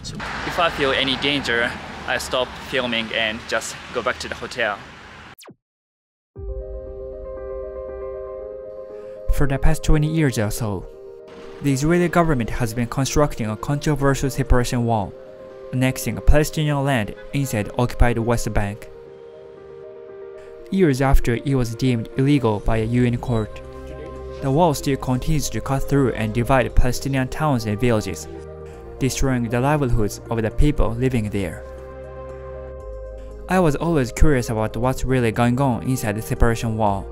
If I feel any danger, I stop filming and just go back to the hotel. For the past 20 years or so, the Israeli government has been constructing a controversial separation wall, annexing Palestinian land inside occupied West Bank. Years after it was deemed illegal by a UN court, the wall still continues to cut through and divide Palestinian towns and villages, destroying the livelihoods of the people living there. I was always curious about what's really going on inside the separation wall,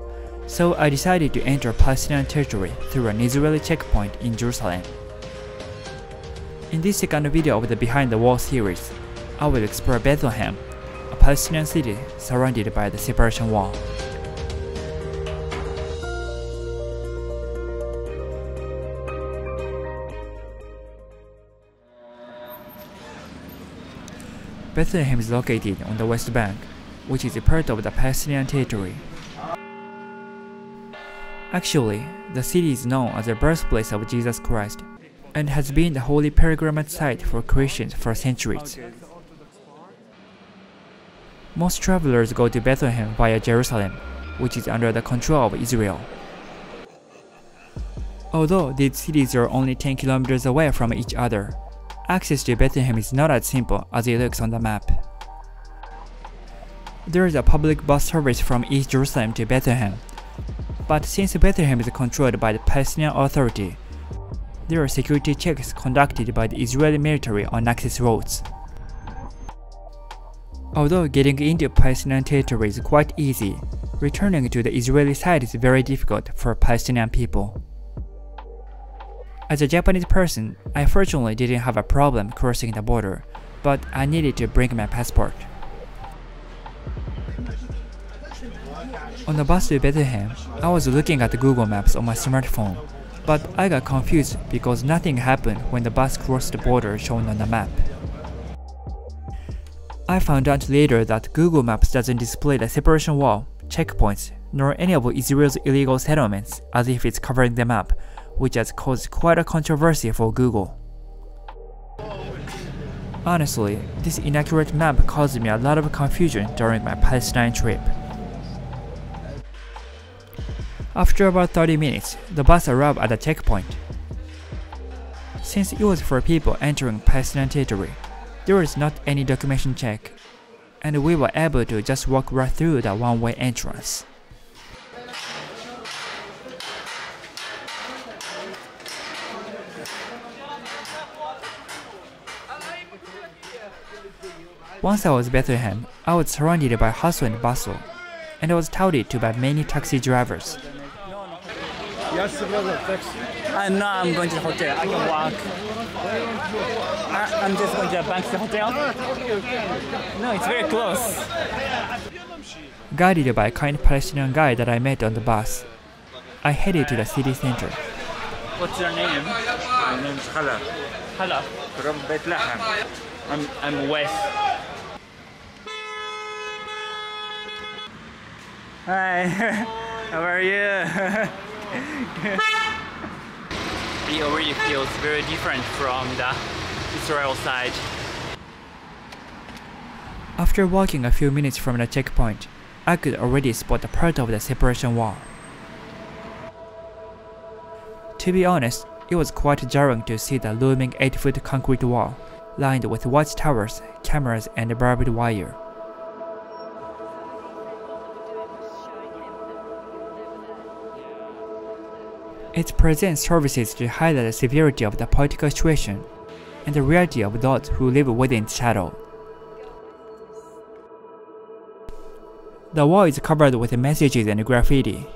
so I decided to enter Palestinian territory through an Israeli checkpoint in Jerusalem. In this second video of the Behind the Wall series, I will explore Bethlehem, a Palestinian city surrounded by the separation wall. Bethlehem is located on the West Bank, which is a part of the Palestinian territory. Actually, the city is known as the birthplace of Jesus Christ and has been the holy pilgrimage site for Christians for centuries. Most travelers go to Bethlehem via Jerusalem, which is under the control of Israel. Although these cities are only 10 kilometers away from each other, access to Bethlehem is not as simple as it looks on the map. There is a public bus service from East Jerusalem to Bethlehem, but since Bethlehem is controlled by the Palestinian Authority, there are security checks conducted by the Israeli military on access roads. Although getting into Palestinian territory is quite easy, returning to the Israeli side is very difficult for Palestinian people. As a Japanese person, I fortunately didn't have a problem crossing the border, but I needed to bring my passport. On the bus to Bethlehem, I was looking at Google Maps on my smartphone, but I got confused because nothing happened when the bus crossed the border shown on the map. I found out later that Google Maps doesn't display the separation wall, checkpoints, nor any of Israel's illegal settlements as if it's covering the map, which has caused quite a controversy for Google. Honestly, this inaccurate map caused me a lot of confusion during my Palestine trip. After about 30 minutes, the bus arrived at the checkpoint. Since it was for people entering Palestinian territory, there was not any documentation check, and we were able to just walk right through the one-way entrance. Once I was in Bethlehem, I was surrounded by hustle and bustle, and I was touted to by many taxi drivers. No, I'm going to the hotel. I can walk. I'm just going to the Banksy Hotel. No, it's very close. Guided by a kind Palestinian guy that I met on the bus, I headed to the city center. What's your name? My name is Hala. Hala. From Bethlehem. I'm Wes. Hi. How are you? It already feels very different from the Israel side. After walking a few minutes from the checkpoint, I could already spot a part of the separation wall. To be honest, it was quite jarring to see the looming 8-foot concrete wall, lined with watchtowers, cameras, and barbed wire. It presents services to highlight the severity of the political situation and the reality of those who live within its shadow. The wall is covered with messages and graffiti,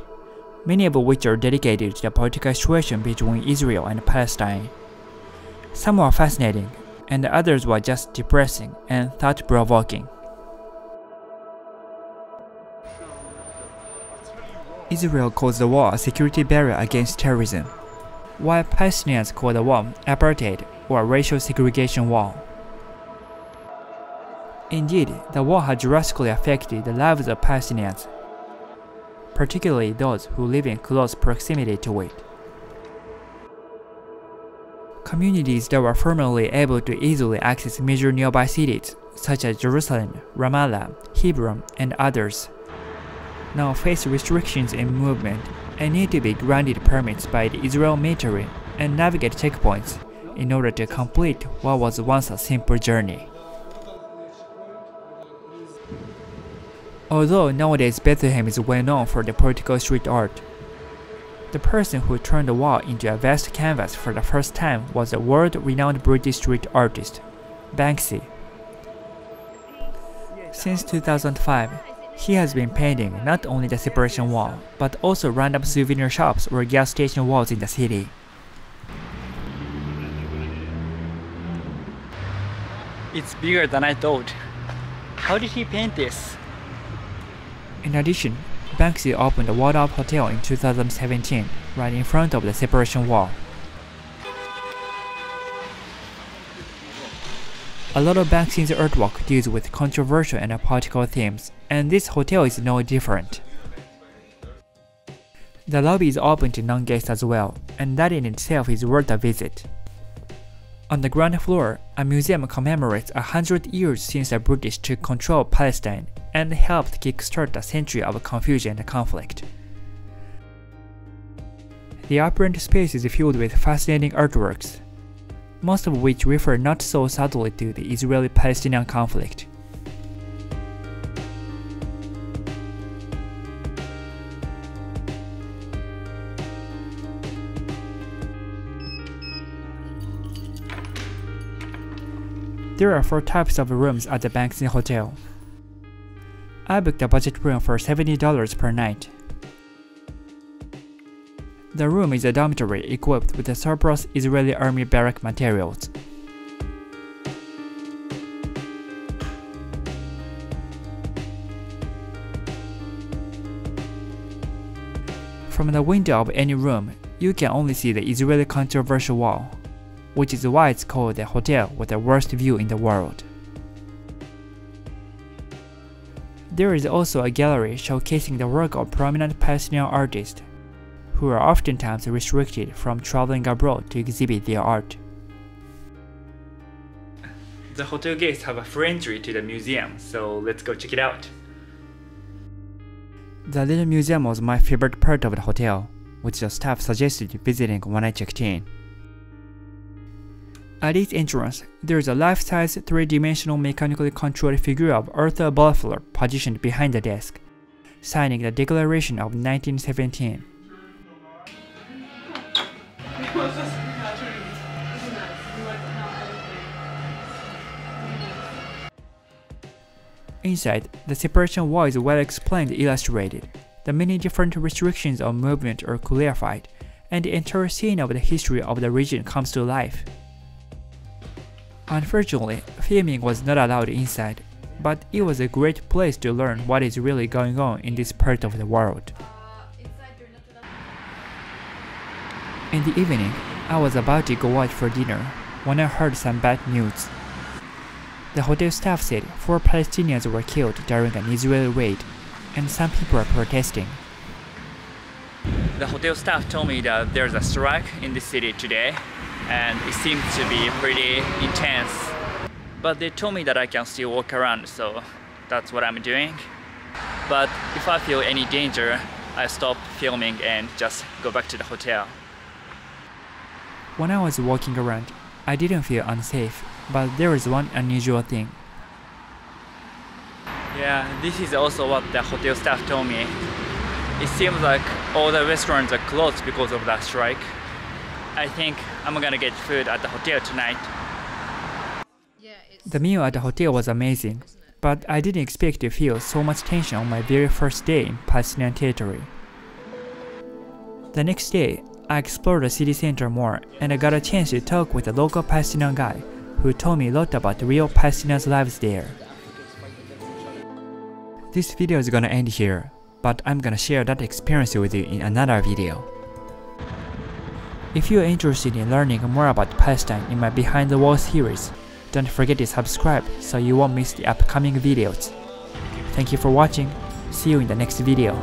many of which are dedicated to the political situation between Israel and Palestine. Some were fascinating, and others were just depressing and thought-provoking. Israel calls the wall a security barrier against terrorism, while Palestinians call the wall apartheid or a racial segregation wall. Indeed, the war has drastically affected the lives of Palestinians, particularly those who live in close proximity to it. communities that were formerly able to easily access major nearby cities, such as Jerusalem, Ramallah, Hebron, and others, now face restrictions in movement and need to be granted permits by the Israel military and navigate checkpoints in order to complete what was once a simple journey. Although nowadays Bethlehem is well known for the political street art, the person who turned the wall into a vast canvas for the first time was the world-renowned British street artist, Banksy. Since 2005, he has been painting not only the separation wall, but also random souvenir shops or gas station walls in the city. It's bigger than I thought. How did he paint this? In addition, Banksy opened the Travel Hotel in 2017, right in front of the separation wall. A lot of Banksy's artwork deals with controversial and political themes, and this hotel is no different. The lobby is open to non-guests as well, and that in itself is worth a visit. On the ground floor, a museum commemorates 100 years since the British took control of Palestine and helped kickstart a century of confusion and conflict. The apparent space is filled with fascinating artworks, most of which refer not so subtly to the Israeli-Palestinian conflict. There are 4 types of rooms at the Banksy Hotel. I booked a budget room for $70 per night. The room is a dormitory equipped with the surplus Israeli army barrack materials. From the window of any room, you can only see the Israeli controversial wall, which is why it's called the hotel with the worst view in the world. There is also a gallery showcasing the work of prominent Palestinian artists, who are oftentimes restricted from traveling abroad to exhibit their art. The hotel guests have a free entry to the museum, so let's go check it out. The little museum was my favorite part of the hotel, which the staff suggested visiting when I checked in. At its entrance, there is a life-size 3-dimensional mechanically controlled figure of Arthur Balfour positioned behind the desk, signing the Declaration of 1917. Inside, the separation wall is well explained and illustrated. The many different restrictions on movement are clarified, and the entire scene of the history of the region comes to life. Unfortunately, filming was not allowed inside, but it was a great place to learn what is really going on in this part of the world. In the evening, I was about to go out for dinner when I heard some bad news. The hotel staff said 4 Palestinians were killed during an Israeli raid, and some people are protesting. The hotel staff told me that there's a strike in the city today, and it seems to be pretty intense. But they told me that I can still walk around, so that's what I'm doing. But if I feel any danger, I stop filming and just go back to the hotel. When I was walking around, I didn't feel unsafe, but there was one unusual thing. Yeah, this is also what the hotel staff told me. It seems like all the restaurants are closed because of that strike. I think I'm gonna get food at the hotel tonight. The meal at the hotel was amazing, but I didn't expect to feel so much tension on my very first day in Palestinian territory. The next day, I explored the city center more, and I got a chance to talk with a local Palestinian guy who told me a lot about the real Palestinians' lives there. This video is gonna end here, but I'm gonna share that experience with you in another video. If you're interested in learning more about Palestine in my Behind the Wall series, don't forget to subscribe so you won't miss the upcoming videos. Thank you for watching. See you in the next video.